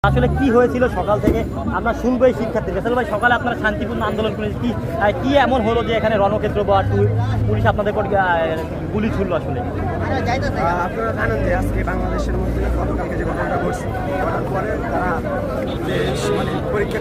আসলে কি হয়েছিল সকাল থেকে আমরা শুনবো এই শিক্ষার্থীদের কাছে। ভাই সকালে আপনারা শান্তিপূর্ণ আন্দোলন করে কি এমন হলো যে এখানে রণক্ষেত্র বা পুলিশ আপনাদের গুলি ছুড়লো আসলে? আপনারা জানেন যে আজকে বাংলাদেশের মধ্যে গতকালকে যে ঘটনাটা ঘটছে ঘটার পরে তারা যে মানে পরীক্ষা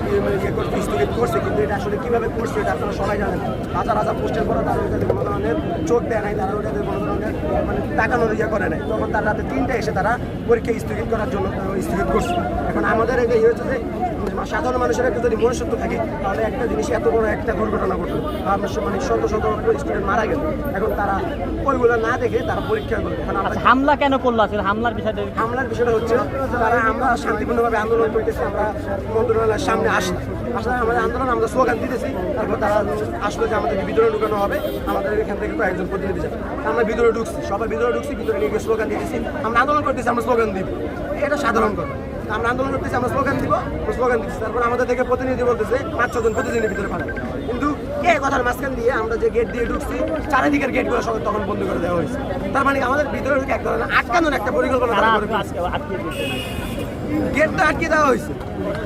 করতে স্থগিত করছে, কিন্তু এটা আসলে কীভাবে করছে এটা আপনারা সবাই জানেন। হাজার হাজার পোস্টের পরে তারা ওইটাতে কোনো ধরনের চোখ দেয় নাই, তারা ওইটাতে কোনো ধরনের মানে তাকানোর করে নাই। তখন তার রাতে 3টায় এসে তারা পরীক্ষা স্থগিত করার জন্য স্থগিত করছে। এখন আমাদের এটা ইয়ে হচ্ছে যে সাধারণ মানুষের একটা যদি মনুষ্যত্ব থাকে তাহলে একটা জিনিস এত বড় একটা দুর্ঘটনা ঘটলো, মানে শত শত স্টুডেন্ট মারা গেল, এখন তারা ওইগুলো না দেখে তারা পরীক্ষা করবে। এখন আমরা হামলা কেন করলো আসলে? হামলার বিষয়টা হচ্ছে তারা আমরা শান্তিপূর্ণভাবে আন্দোলন করতেছি, আমরা মন্ত্রণালয়ের সামনে আসলে আমাদের আন্দোলন আমরা স্লোগান দিতেছি, তারপর তারা আসলো যে আমাদেরকে ভিতরে ঢুকানো হবে, আমাদের এখান থেকে কয়েকজন প্রতিনিধি যাবে। আমরা ভিতরে ঢুকছি, সবাই ভিতরে ঢুকছি, ভিতরে গিয়ে স্লোগান দিতেছি, আমরা আন্দোলন করতেছি, আমরা স্লোগান দিব, এটা সাধারণ কথা। আমরা আন্দোলন করতেছি, আমরা স্লোগান দিব, স্লোগান দিচ্ছি, তারপর আমাদের থেকে প্রতিনিধি বলতেছে 5-6 জন প্রতিনিধির ভিতরে পাঠাবে। কিন্তু এই কথার মাঝখান দিয়ে আমরা যে গেট দিয়ে ঢুকছি চারিদিকের গেটগুলো সব তখন বন্ধ করে দেওয়া হয়েছে। তার মানে আমাদের ভিতরে ঢুকে এক ধরনের আটকানোর একটা পরিকল্পনা গেটটা আটকে দেওয়া হয়েছে,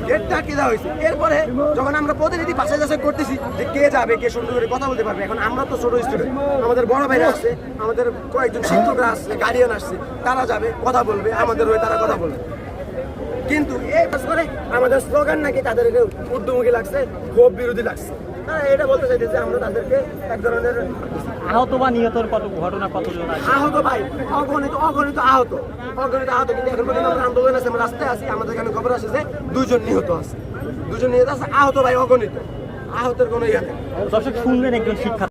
গেটটা আটকে দেওয়া হয়েছে। এরপরে যখন আমরা প্রতিনিধি বাছাই যাচাই করতেছি যে কে যাবে, কে সুন্দর করে কথা বলতে পারবে, এখন আমরা তো ছোট স্টুডেন্ট, আমাদের বড় ভাইরা আসছে, আমাদের কয়েকজন শিক্ষকরা আসছে, গার্ডিয়ান আসছে, তারা যাবে কথা বলবে, আমাদের হয়ে তারা কথা বলবে। কিন্তু এই করে আমাদের স্লোগান নাকি তাদেরকে ঊর্ধ্বমুখী লাগছে, ক্ষোভ বিরোধী লাগছে। এটা বলতে চাইতেছে আমরা তাদেরকে এক ধরনের আহত বা নিহতর ঘটনা কতজন আহত, ভাই অগণিত আহত, কিন্তু এখন পর্যন্ত আমরা আন্দোলন আছে, আমরা রাস্তায় আছি, আমাদের এখানে খবর আসে যে 2 জন নিহত আছে, আহত ভাই অগণিত, আহতের কোনো ইয়ে নেই। দর্শক শুনলেন একজন শিক্ষার্থী